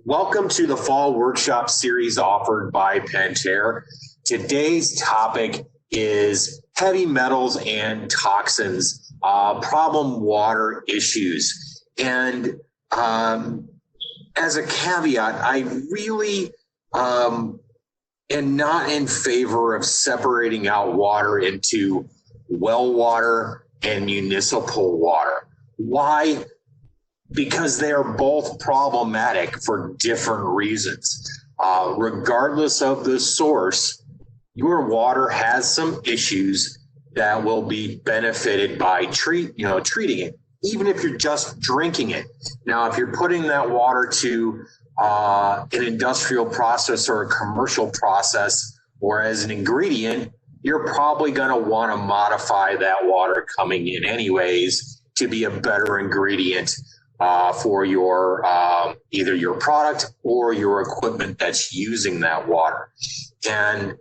Welcome to the Fall Workshop series offered by Pentair. Today's topic is heavy metals and toxins, problem water issues. And as a caveat, I really am not in favor of separating out water into well water and municipal water. Why? Because they are both problematic for different reasons. Regardless of the source, your water has some issues that will be benefited by treating it, even if you're just drinking it. Now, if you're putting that water to an industrial process or a commercial process or as an ingredient, you're probably going to want to modify that water coming in anyways to be a better ingredient for your either your product or your equipment that's using that water. And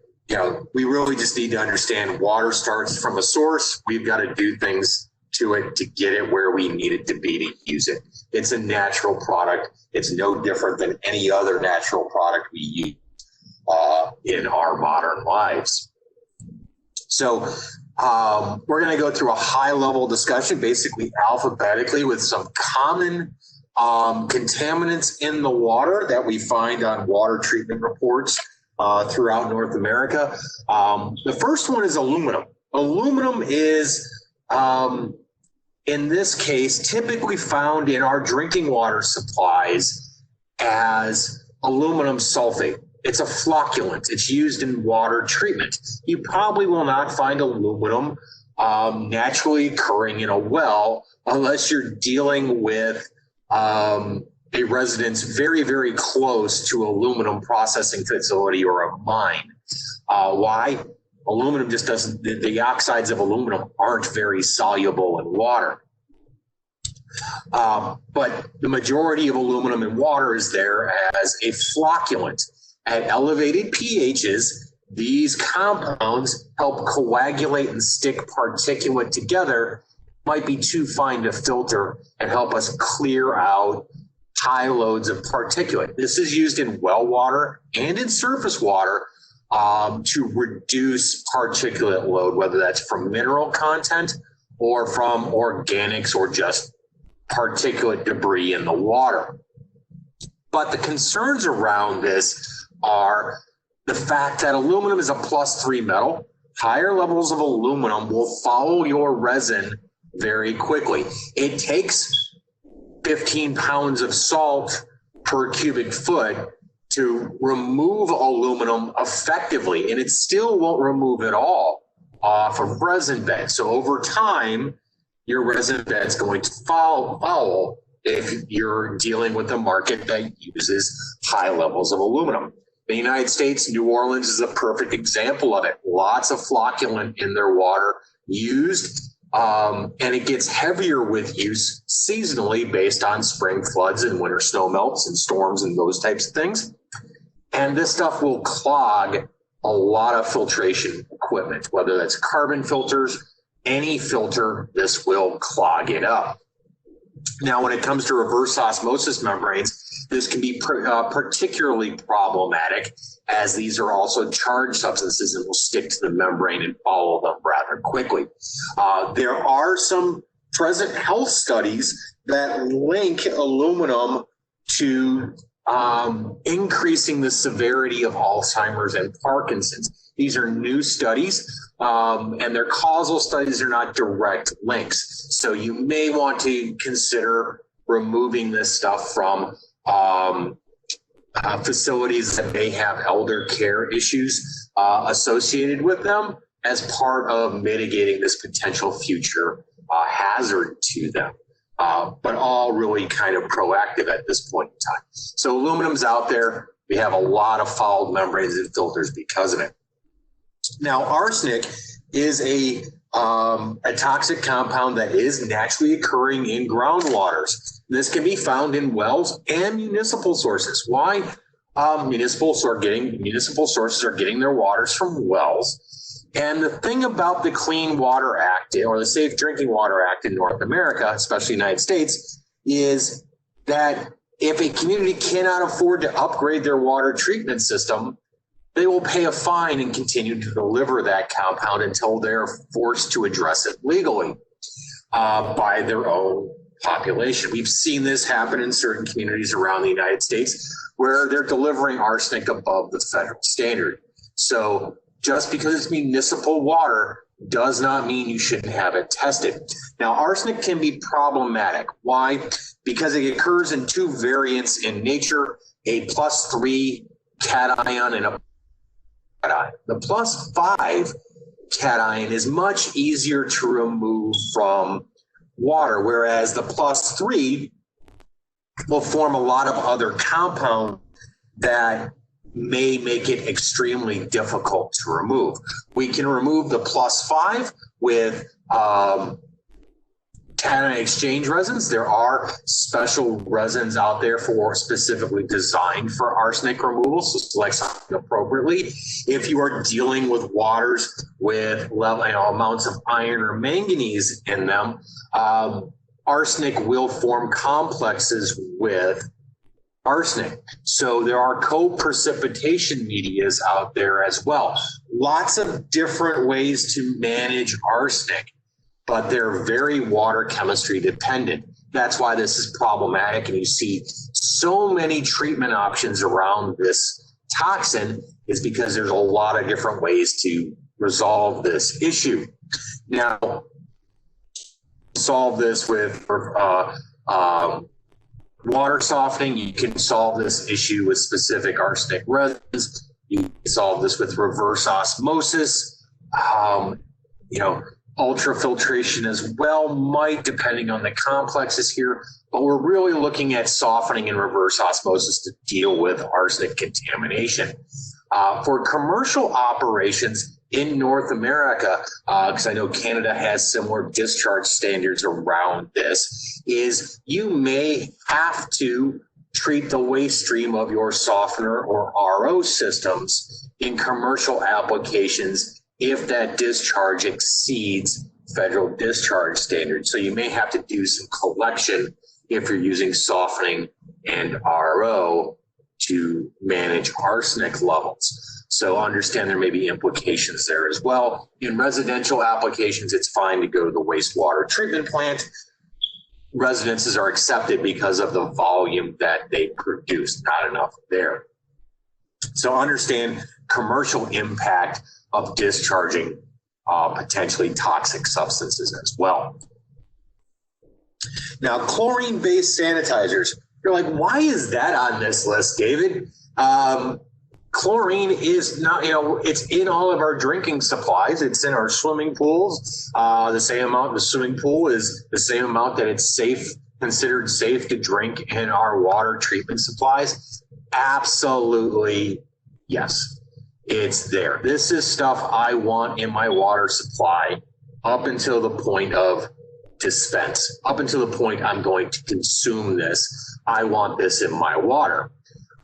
we really just need to understand water starts from a source. We've got to do things to it to get it where we need it to be to use it. It's a natural product. It's no different than any other natural product we use in our modern lives. So we're going to go through a high-level discussion, basically alphabetically, with some common contaminants in the water that we find on water treatment reports throughout North America. The first one is aluminum. Aluminum is, in this case, typically found in our drinking water supplies as aluminum sulfate. It's a flocculant. It's used in water treatment. You probably will not find aluminum naturally occurring in a well unless you're dealing with a residence very, very close to aluminum processing facility or a mine. Why? Aluminum just doesn't, the oxides of aluminum aren't very soluble in water. But the majority of aluminum in water is there as a flocculant. At elevated pHs, these compounds help coagulate and stick particulate together. Might be too fine to filter and help us clear out high loads of particulate. This is used in well water and in surface water to reduce particulate load, whether that's from mineral content or from organics or just particulate debris in the water. But the concerns around this are the fact that aluminum is a +3 metal. Higher levels of aluminum will follow your resin very quickly. It takes 15 pounds of salt per cubic foot to remove aluminum effectively, and it still won't remove it all off of resin bed. So over time, your resin bed is going to follow if you're dealing with a market that uses high levels of aluminum. The United States, New Orleans is a perfect example of it. Lots of flocculant in their water used, and it gets heavier with use seasonally based on spring floods and winter snow melts and storms and those types of things. And this stuff will clog a lot of filtration equipment, whether that's carbon filters, any filter, this will clog it up. Now, when it comes to reverse osmosis membranes, this can be particularly problematic, as these are also charged substances and will stick to the membrane and follow them rather quickly. There are some present health studies that link aluminum to increasing the severity of Alzheimer's and Parkinson's. These are new studies, and their causal studies are not direct links. So you may want to consider removing this stuff from facilities that may have elder care issues associated with them as part of mitigating this potential future hazard to them. But all really kind of proactive at this point in time. So aluminum's out there. We have a lot of fouled membranes and filters because of it. Now, arsenic is a toxic compound that is naturally occurring in groundwaters. This can be found in wells and municipal sources. Why? Municipal sources are getting their waters from wells. And the thing about the Clean Water Act, or the Safe Drinking Water Act in North America, especially the United States, is that If a community cannot afford to upgrade their water treatment system, they will pay a fine and continue to deliver that compound until they're forced to address it legally by their own population. We've seen this happen in certain communities around the United States where they're delivering arsenic above the federal standard. So just because it's municipal water does not mean you shouldn't have it tested. Now, arsenic can be problematic. Why? Because it occurs in two variants in nature, a +3 cation and a cation. The +5 cation is much easier to remove from water, whereas the +3 will form a lot of other compounds that may make it extremely difficult to remove. We can remove the +5 with cation exchange resins. There are special resins out there for specifically designed for arsenic removal, so select something appropriately. If you are dealing with waters with amounts of iron or manganese in them, arsenic will form complexes with arsenic. So there are co-precipitation medias out there as well. Lots of different ways to manage arsenic, but they're very water chemistry dependent. That's why this is problematic, and you see so many treatment options around this toxin is because there's a lot of different ways to resolve this issue. Now, solve this with water softening. You can solve this issue with specific arsenic resins. You can solve this with reverse osmosis. Ultrafiltration as well might, depending on the complexes here, but we're really looking at softening and reverse osmosis to deal with arsenic contamination. For commercial operations in North America, because I know Canada has similar discharge standards around this, is you may have to treat the waste stream of your softener or RO systems in commercial applications if that discharge exceeds federal discharge standards. So you may have to do some collection if you're using softening and RO to manage arsenic levels. So understand there may be implications there as well. In residential applications, it's fine to go to the wastewater treatment plant. Residences are accepted because of the volume that they produce, not enough there. So understand commercial impact of discharging potentially toxic substances as well. Now, chlorine-based sanitizers. You're like, why is that on this list, David? Chlorine is not, it's in all of our drinking supplies. It's in our swimming pools. The same amount in the swimming pool is the same amount that it's considered safe to drink in our water treatment supplies. Absolutely, yes, it's there. This is stuff I want in my water supply up until the point of dispense, up until the point I'm going to consume this. I want this in my water.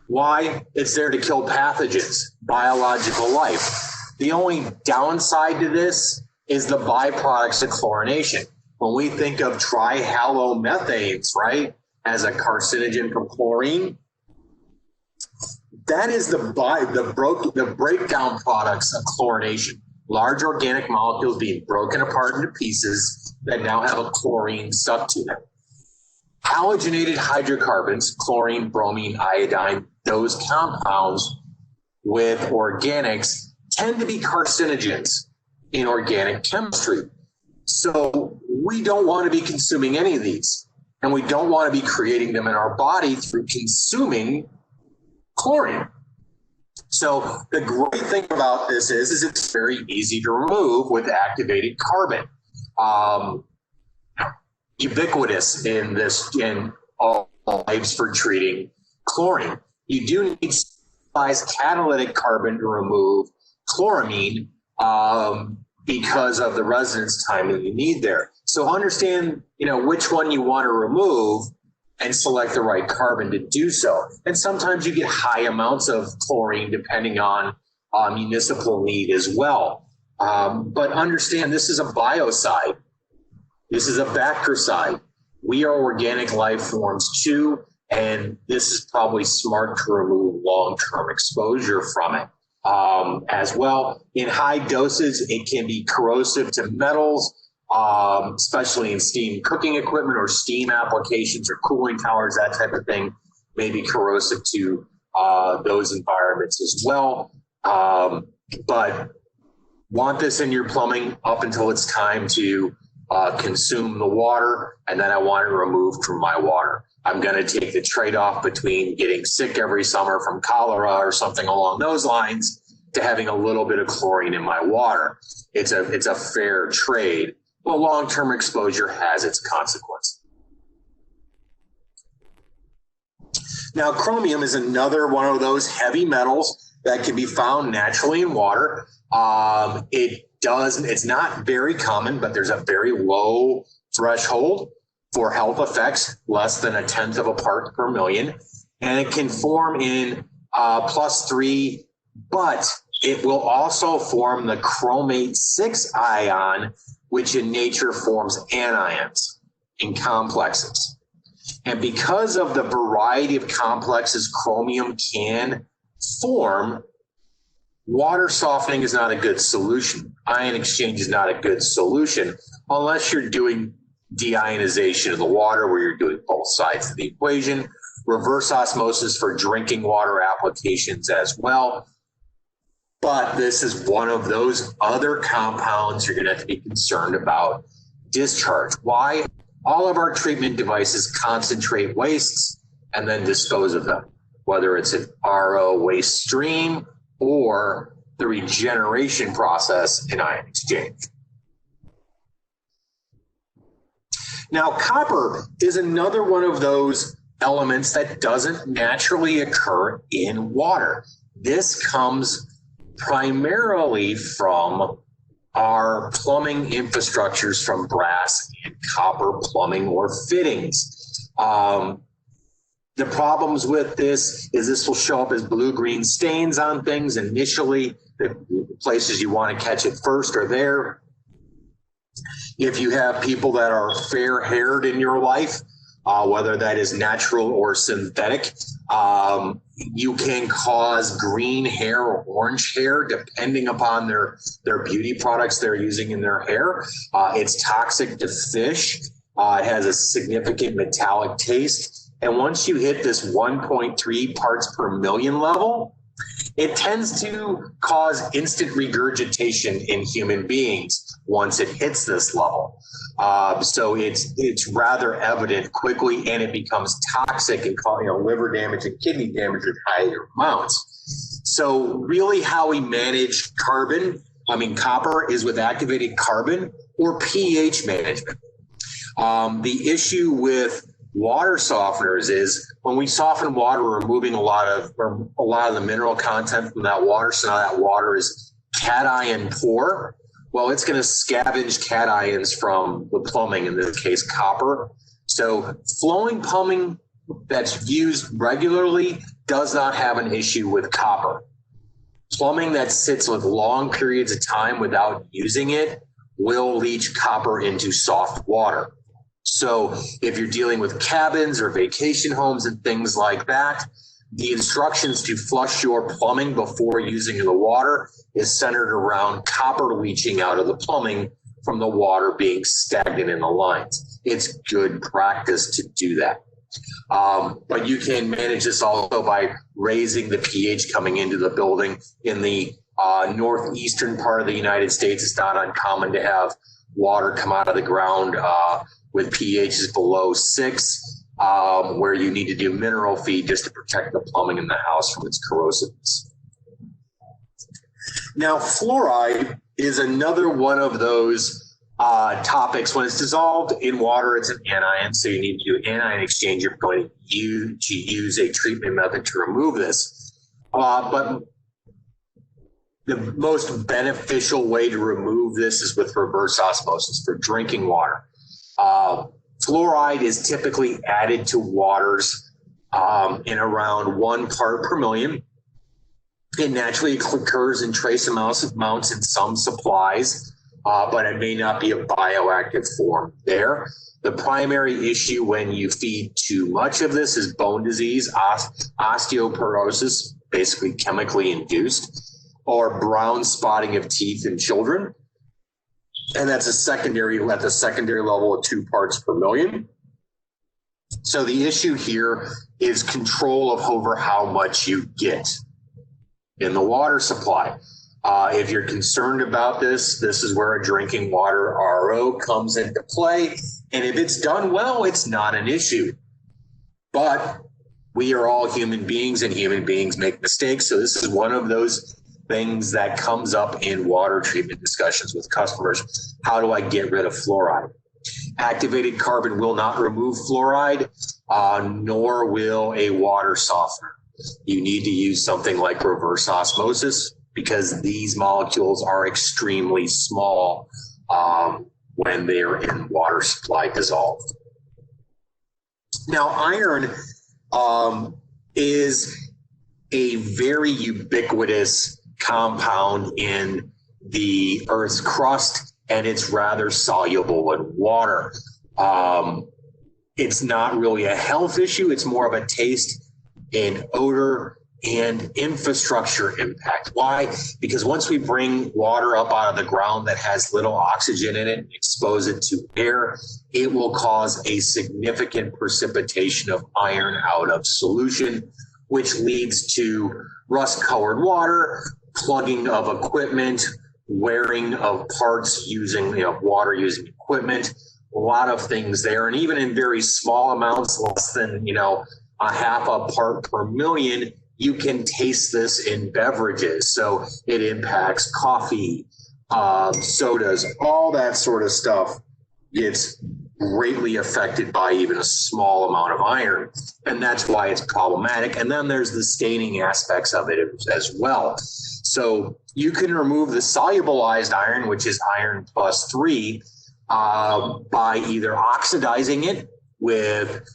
Why? It's there to kill pathogens, biological life. The only downside to this is the byproducts of chlorination. When we think of trihalomethanes, right, as a carcinogen from chlorine, that is the breakdown products of chlorination. Large organic molecules being broken apart into pieces that now have a chlorine stuck to them. Halogenated hydrocarbons, chlorine, bromine, iodine, those compounds with organics tend to be carcinogens in organic chemistry. So we don't want to be consuming any of these, and we don't want to be creating them in our body through consuming chlorine. So the great thing about this is it's very easy to remove with activated carbon. Ubiquitous in all types for treating chlorine. You do need specialized catalytic carbon to remove chloramine because of the residence time that you need there. So understand, which one you want to remove and select the right carbon to do so. And sometimes you get high amounts of chlorine depending on municipal need as well. But understand this is a biocide. This is a bactericide. We are organic life forms too, and this is probably smart to remove long-term exposure from it. As well, in high doses, it can be corrosive to metals, especially in steam cooking equipment or steam applications or cooling towers, that type of thing may be corrosive to those environments as well. But want this in your plumbing up until it's time to consume the water, and then I want it removed from my water. I'm going to take the trade-off between getting sick every summer from cholera or something along those lines to having a little bit of chlorine in my water. It's a fair trade, but long-term exposure has its consequence. Now, chromium is another one of those heavy metals that can be found naturally in water. It's not very common, but there's a very low threshold for health effects, less than 1/10 of a part per million. And it can form in +3, but it will also form the chromate 6 ion, which in nature forms anions in complexes. And because of the variety of complexes chromium can form, water softening is not a good solution. Ion exchange is not a good solution unless you're doing deionization of the water, where you're doing both sides of the equation. Reverse osmosis for drinking water applications as well. But this is one of those other compounds you're going to have to be concerned about discharge. Why? All of our treatment devices concentrate wastes and then dispose of them, whether it's an RO waste stream or the regeneration process in ion exchange. Now, copper is another one of those elements that doesn't naturally occur in water. This comes primarily from our plumbing infrastructures from brass and copper plumbing or fittings. The problems with this is this will show up as blue-green stains on things initially. The places you want to catch it first are there. If you have people that are fair-haired in your life, whether that is natural or synthetic, you can cause green hair or orange hair depending upon their beauty products they're using in their hair. It's toxic to fish. It has a significant metallic taste. And once you hit this 1.3 parts per million level, it tends to cause instant regurgitation in human beings once it hits this level. So it's rather evident quickly, and it becomes toxic and causing liver damage and kidney damage with higher amounts. So really how we manage copper is with activated carbon or pH management. The issue with water softeners is when we soften water, we're removing a lot of the mineral content from that water. So now that water is cation poor. Well, it's going to scavenge cations from the plumbing, in this case, copper. So flowing plumbing that's used regularly does not have an issue with copper. Plumbing that sits with long periods of time without using it will leach copper into soft water. So if you're dealing with cabins or vacation homes and things like that, the instructions to flush your plumbing before using the water is centered around copper leaching out of the plumbing from the water being stagnant in the lines. It's good practice to do that. But you can manage this also by raising the pH coming into the building. In the northeastern part of the United States, it's not uncommon to have water come out of the ground with pHs below 6, where you need to do mineral feed just to protect the plumbing in the house from its corrosiveness. Now, fluoride is another one of those topics. When it's dissolved in water, it's an anion, so you need to do anion exchange. You're going to use a treatment method to remove this. But the most beneficial way to remove this is with reverse osmosis for drinking water. Fluoride is typically added to waters in around 1 part per million. It naturally occurs in trace amounts in some supplies. but it may not be a bioactive form there. The primary issue when you feed too much of this is bone disease, osteoporosis, basically chemically induced, or brown spotting of teeth in children. And that's at the secondary level of 2 parts per million. So the issue here is control of over how much you get in the water supply. If you're concerned about this, this is where a drinking water RO comes into play. And if it's done well, it's not an issue. But we are all human beings, and human beings make mistakes. So this is one of those things that comes up in water treatment discussions with customers. How do I get rid of fluoride? Activated carbon will not remove fluoride, nor will a water softener. You need to use something like reverse osmosis because these molecules are extremely small when they're in water supply dissolved. Now, iron is a very ubiquitous compound in the Earth's crust, and it's rather soluble in water. It's not really a health issue. It's more of a taste and odor and infrastructure impact. Why? Because once we bring water up out of the ground that has little oxygen in it and expose it to air, it will cause a significant precipitation of iron out of solution, which leads to rust-colored water, plugging of equipment, wearing of parts using water using equipment, a lot of things there. And even in very small amounts, less than a half a part per million, you can taste this in beverages. So it impacts coffee, sodas, all that sort of stuff. It's greatly affected by even a small amount of iron. And that's why it's problematic. And then there's the staining aspects of it as well. So you can remove the solubilized iron, which is iron plus 3, by either oxidizing it with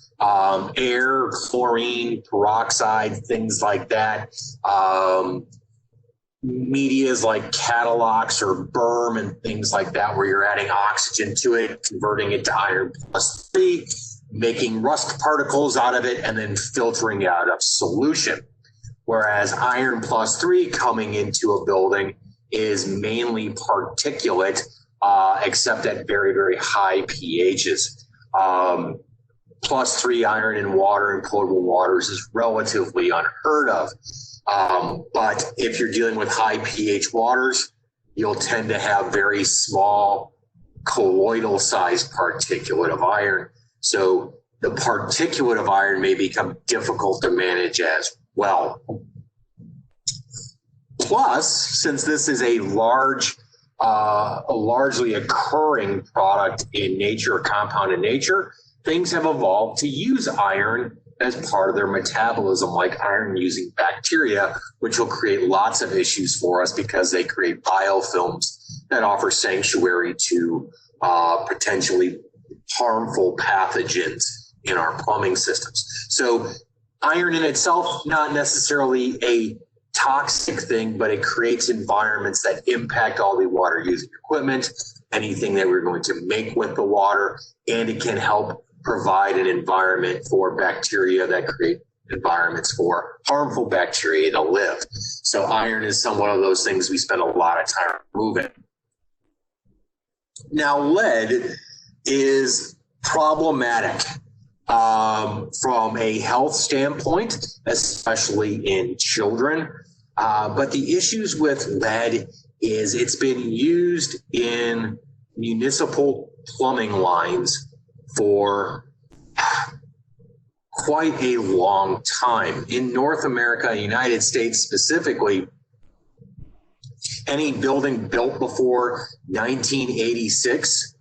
air, chlorine, peroxide, things like that. Medias like Catalox or Berm and things like that, where you're adding oxygen to it, converting it to iron plus 3, making rust particles out of it, and then filtering it out of solution. Whereas iron plus 3 coming into a building is mainly particulate, except at very, very high pHs. Plus 3 iron in water and potable waters is relatively unheard of. But if you're dealing with high pH waters, you'll tend to have very small colloidal sized particulate of iron. So the particulate of iron may become difficult to manage as well. Plus, since this is a largely occurring product in nature, compound in nature, things have evolved to use iron as part of their metabolism, like iron-using bacteria, which will create lots of issues for us because they create biofilms that offer sanctuary to potentially harmful pathogens in our plumbing systems. So iron in itself, not necessarily a toxic thing, but it creates environments that impact all the water-using equipment, anything that we're going to make with the water, and it can help provide an environment for bacteria that create environments for harmful bacteria to live. So iron is one of those things we spend a lot of time removing. Now, lead is problematic from a health standpoint, especially in children. But the issues with lead is it's been used in municipal plumbing lines for quite a long time. In North America, United States specifically, any building built before 1986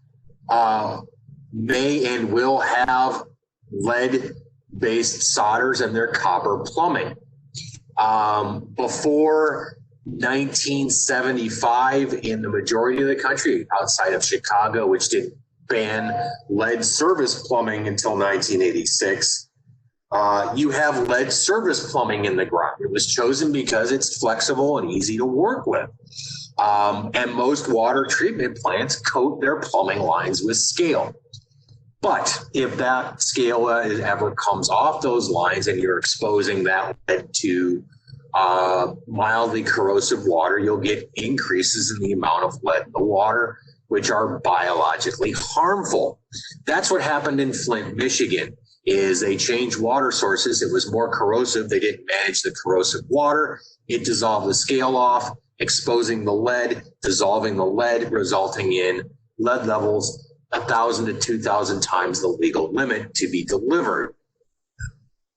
may and will have lead-based solders in their copper plumbing. Before 1975, in the majority of the country, outside of Chicago, which did ban lead service plumbing until 1986, you have lead service plumbing in the ground. It was chosen because it's flexible and easy to work with. And most water treatment plants coat their plumbing lines with scale. But if that scale ever comes off those lines and you're exposing that lead to mildly corrosive water, you'll get increases in the amount of lead in the water, which are biologically harmful. That's what happened in Flint, Michigan, is they changed water sources. It was more corrosive. They didn't manage the corrosive water. It dissolved the scale off, exposing the lead, dissolving the lead, resulting in lead levels 1,000 to 2,000 times the legal limit to be delivered.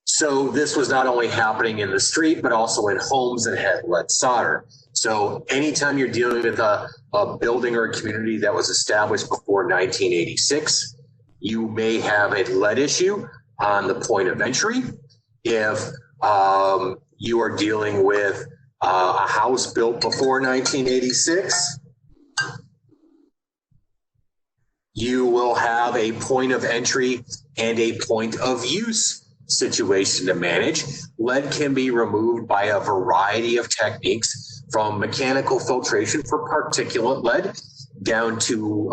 So this was not only happening in the street, but also in homes that had lead solder. So anytime you're dealing with a building or a community that was established before 1986, you may have a lead issue on the point of entry. If you are dealing with a house built before 1986, you will have a point of entry and a point of use situation to manage. Lead can be removed by a variety of techniques, from mechanical filtration for particulate lead down to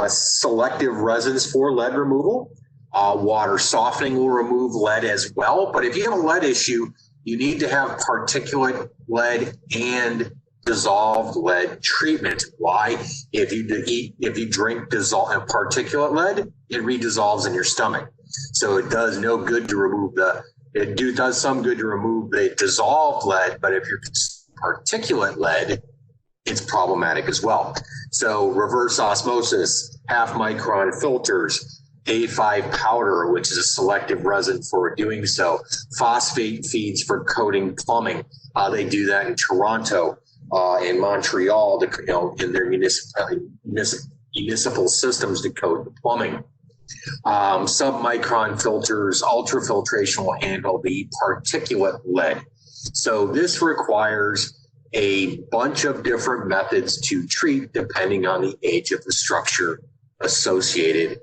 selective resins for lead removal. Water softening will remove lead as well. But if you have a lead issue, you need to have particulate lead and dissolved lead treatment. Why? If you drink dissolved particulate lead, it redissolves in your stomach. So it does no good to remove does some good to remove the dissolved lead, but if you're particulate lead, it's problematic as well. So reverse osmosis, half micron filters, A5 powder, which is a selective resin for doing so, phosphate feeds for coating plumbing. They do that in Toronto, in Montreal, in their municipal systems to coat the plumbing. Submicron filters, ultrafiltration will handle the particulate lead. So this requires a bunch of different methods to treat depending on the age of the structure associated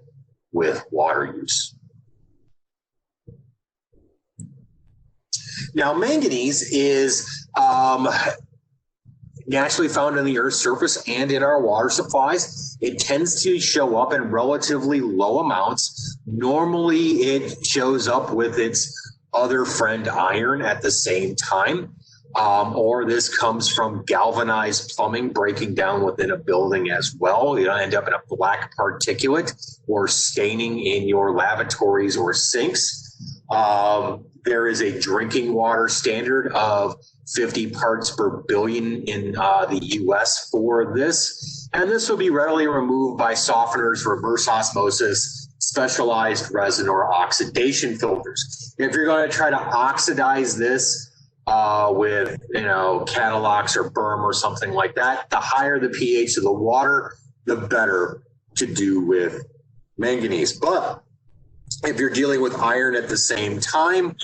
with water use. Now, manganese is naturally found on the Earth's surface and in our water supplies. It tends to show up in relatively low amounts. Normally, it shows up with its other friend iron at the same time, or this comes from galvanized plumbing breaking down within a building as well. You'll end up in a black particulate or staining in your lavatories or sinks. There is a drinking water standard of 50 parts per billion in the US for this. And this will be readily removed by softeners, reverse osmosis, specialized resin, or oxidation filters. If you're going to try to oxidize this with, Catalox or Berm or something like that, the higher the pH of the water, the better to do with manganese. But if you're dealing with iron at the same time,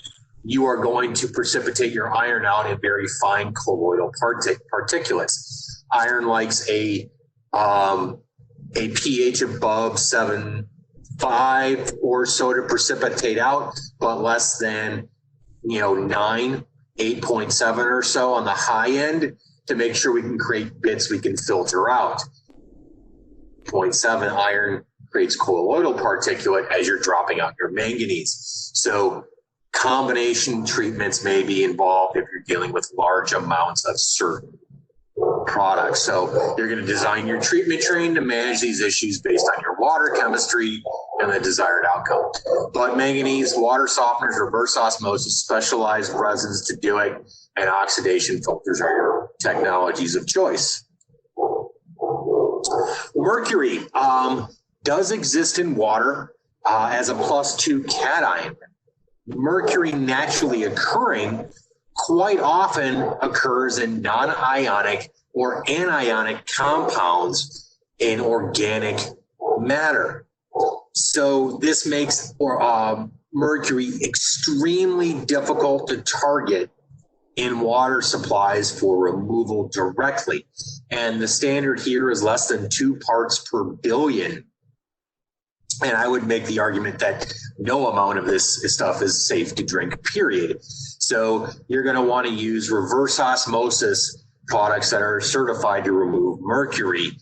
you are going to precipitate your iron out in very fine colloidal particulates. Iron likes a pH above 7.5 or so to precipitate out, but less than 9, 8.7 or so on the high end to make sure we can create bits we can filter out. 0.7 iron creates colloidal particulate as you're dropping out your manganese. So combination treatments may be involved if you're dealing with large amounts of certain products. So you're going to design your treatment train to manage these issues based on your water chemistry and the desired outcome. But manganese, water softeners, reverse osmosis, specialized resins to do it, and oxidation filters are your technologies of choice. Mercury does exist in water as a +2 cation. Mercury naturally occurring quite often occurs in non-ionic or anionic compounds in organic matter. So this makes mercury extremely difficult to target in water supplies for removal directly. And the standard here is less than 2 parts per billion. And I would make the argument that no amount of this stuff is safe to drink, period. So you're going to want to use reverse osmosis products that are certified to remove mercury,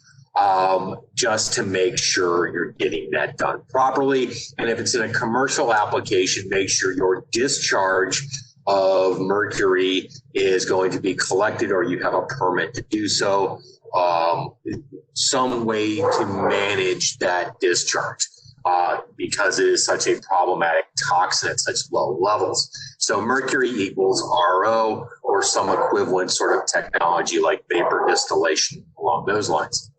just to make sure you're getting that done properly. And if it's in a commercial application, make sure your discharge of mercury is going to be collected, or you have a permit to do so. Some way to manage that discharge, because it is such a problematic toxin at such low levels. So mercury equals RO, or some equivalent sort of technology like vapor distillation along those lines.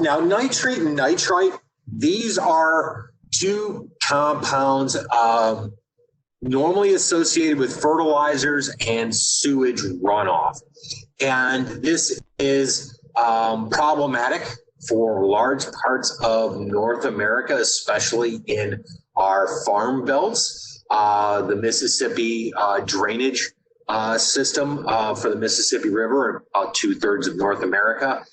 Now, nitrate and nitrite, these are two compounds normally associated with fertilizers and sewage runoff. And this is problematic for large parts of North America, especially in our farm belts. The Mississippi drainage system for the Mississippi River, about 2/3 of North America.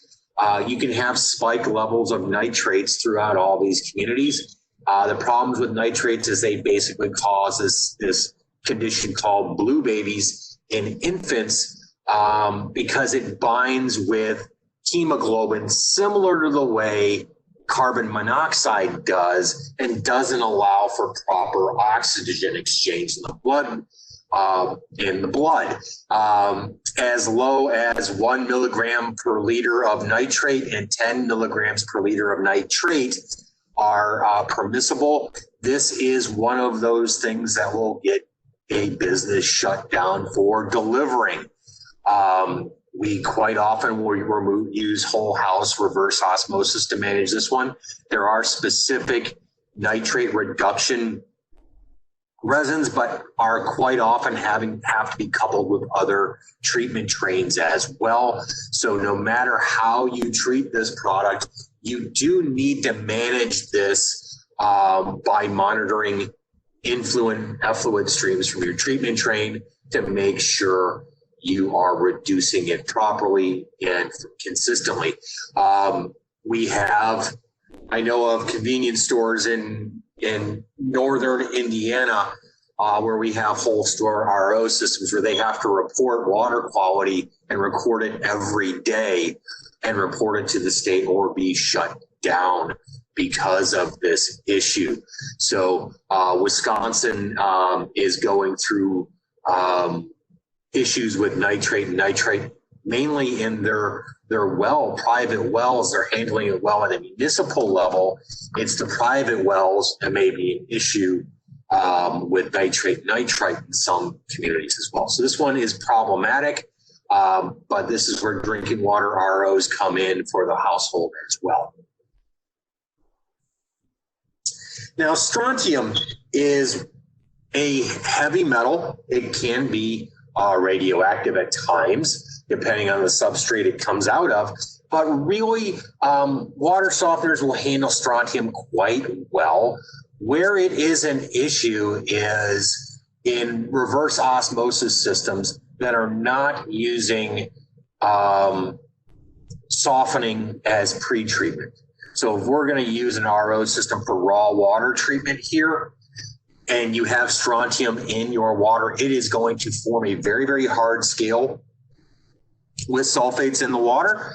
You can have spike levels of nitrates throughout all these communities. The problems with nitrates is they basically cause this condition called blue babies in infants, because it binds with hemoglobin similar to the way carbon monoxide does, and doesn't allow for proper oxygen exchange in the blood. As low as 1 milligram per liter of nitrate and 10 milligrams per liter of nitrate are permissible. This is one of those things that will get a business shut down for delivering. We quite often will use whole house reverse osmosis to manage this one. There are specific nitrate reduction resins, but are quite often have to be coupled with other treatment trains as well. So no matter how you treat this product, you do need to manage this by monitoring effluent streams from your treatment train to make sure you are reducing it properly and consistently. I know of convenience stores in northern Indiana where we have whole store RO systems where they have to report water quality and record it every day and report it to the state or be shut down because of this issue. So Wisconsin is going through issues with nitrate and nitrite, mainly in their private wells. They're handling it well at a municipal level. It's the private wells that may be an issue with nitrate and nitrite in some communities as well. So this one is problematic, but this is where drinking water ROs come in for the household as well. Now, strontium is a heavy metal. It can be radioactive at times, depending on the substrate it comes out of. But really, water softeners will handle strontium quite well. Where it is an issue is in reverse osmosis systems that are not using softening as pre-treatment. So if we're going to use an RO system for raw water treatment here, and you have strontium in your water, it is going to form a very, very hard scale with sulfates in the water,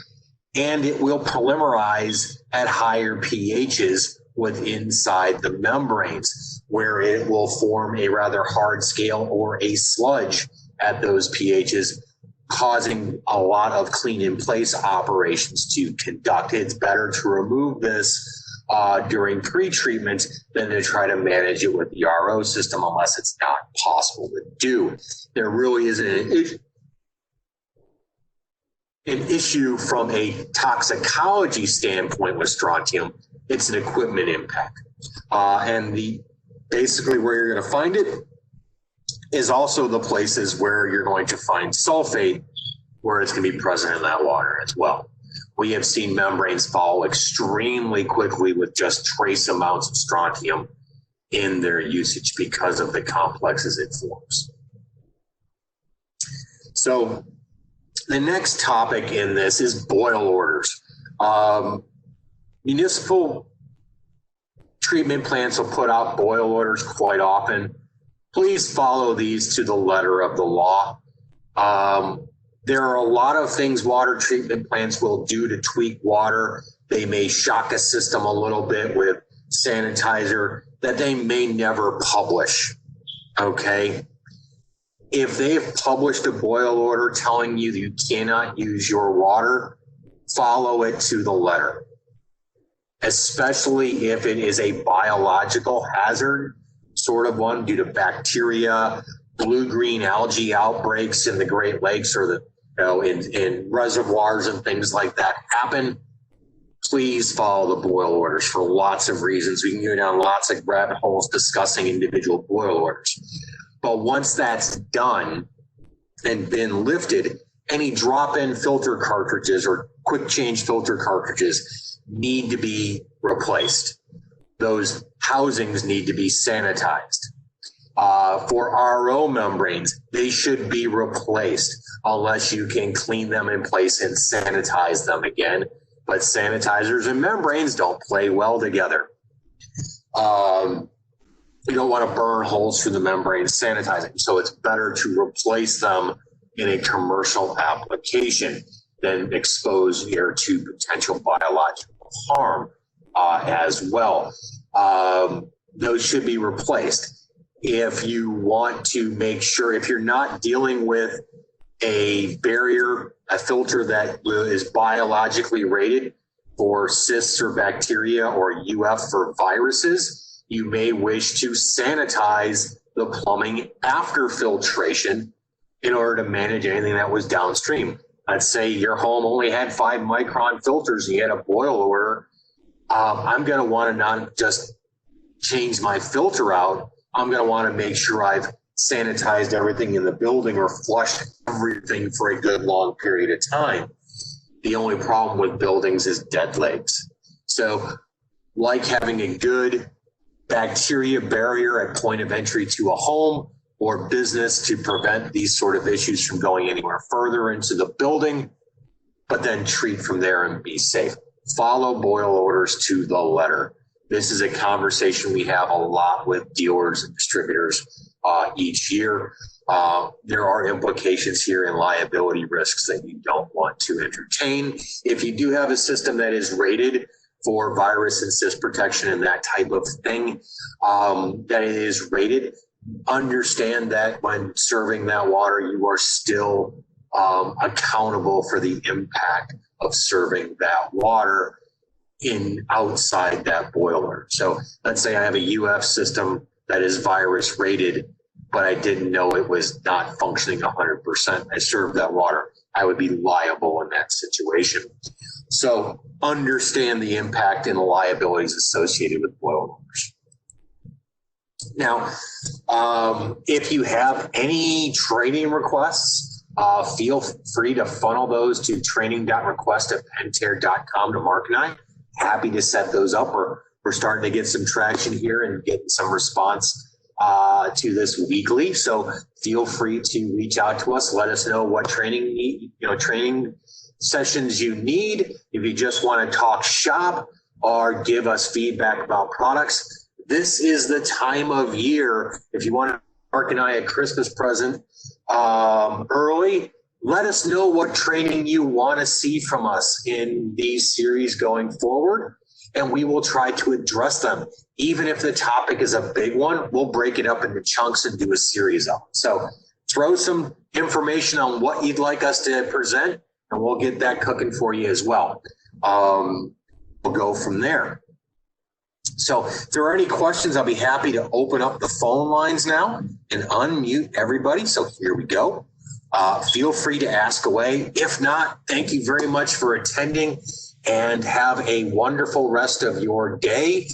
and it will polymerize at higher pHs inside the membranes, where it will form a rather hard scale or a sludge at those pHs, causing a lot of clean in place operations to conduct. It's better to remove this during pre-treatment than to try to manage it with the RO system, unless it's not possible to do. There really isn't an issue from a toxicology standpoint with strontium. It's an equipment impact. Basically where you're going to find it is also the places where you're going to find sulfate, where it's going to be present in that water as well. We have seen membranes fall extremely quickly with just trace amounts of strontium in their usage because of the complexes it forms. So the next topic in this is boil orders. Municipal treatment plants will put out boil orders quite often. Please follow these to the letter of the law. There are a lot of things water treatment plants will do to tweak water. They may shock a system a little bit with sanitizer that they may never publish. Okay. If they've published a boil order telling you that you cannot use your water, follow it to the letter, especially if it is a biological hazard sort of one due to bacteria, blue-green algae outbreaks in the Great Lakes or in reservoirs and things like that happen. Please follow the boil orders for lots of reasons. We can go down lots of rabbit holes discussing individual boil orders. But once that's done and been lifted, any drop-in filter cartridges or quick change filter cartridges need to be replaced. Those housings need to be sanitized. For RO membranes, they should be replaced unless you can clean them in place and sanitize them again. But sanitizers and membranes don't play well together. You don't want to burn holes through the membrane sanitizing. So it's better to replace them in a commercial application than expose air to potential biological harm as well. Those should be replaced. If you want to make sure, if you're not dealing with a barrier, a filter that is biologically rated for cysts or bacteria or UF for viruses, you may wish to sanitize the plumbing after filtration in order to manage anything that was downstream. Let's say your home only had 5 micron filters and you had a boil order. I'm going to want to not just change my filter out. I'm going to want to make sure I've sanitized everything in the building or flushed everything for a good long period of time. The only problem with buildings is dead legs. So like having a good bacteria barrier at point of entry to a home or business to prevent these sort of issues from going anywhere further into the building, but then treat from there and be safe. Follow boil orders to the letter. This is a conversation we have a lot with dealers and distributors each year. There are implications here and liability risks that you don't want to entertain. If you do have a system that is rated for virus and cyst protection and that type of thing, that it is rated, understand that when serving that water, you are still accountable for the impact of serving that water in outside that boiler. So let's say I have a UF system that is virus rated, but I didn't know it was not functioning 100%. I served that water. I would be liable in that situation. So understand the impact and the liabilities associated with boil orders. Now, if you have any training requests, feel free to funnel those to training.request@pentair.com to Mark and I. Happy to set those up. We're starting to get some traction here and getting some response to this weekly. So feel free to reach out to us. Let us know what training sessions you need. If you just want to talk shop or give us feedback about products, this is the time of year. If you want Mark and I a Christmas present early, let us know what training you want to see from us in these series going forward, and we will try to address them. Even if the topic is a big one, we'll break it up into chunks and do a series of them. So throw some information on what you'd like us to present, and we'll get that cooking for you as well. We'll go from there. So if there are any questions, I'll be happy to open up the phone lines now and unmute everybody. So here we go. Feel free to ask away. If not, thank you very much for attending and have a wonderful rest of your day.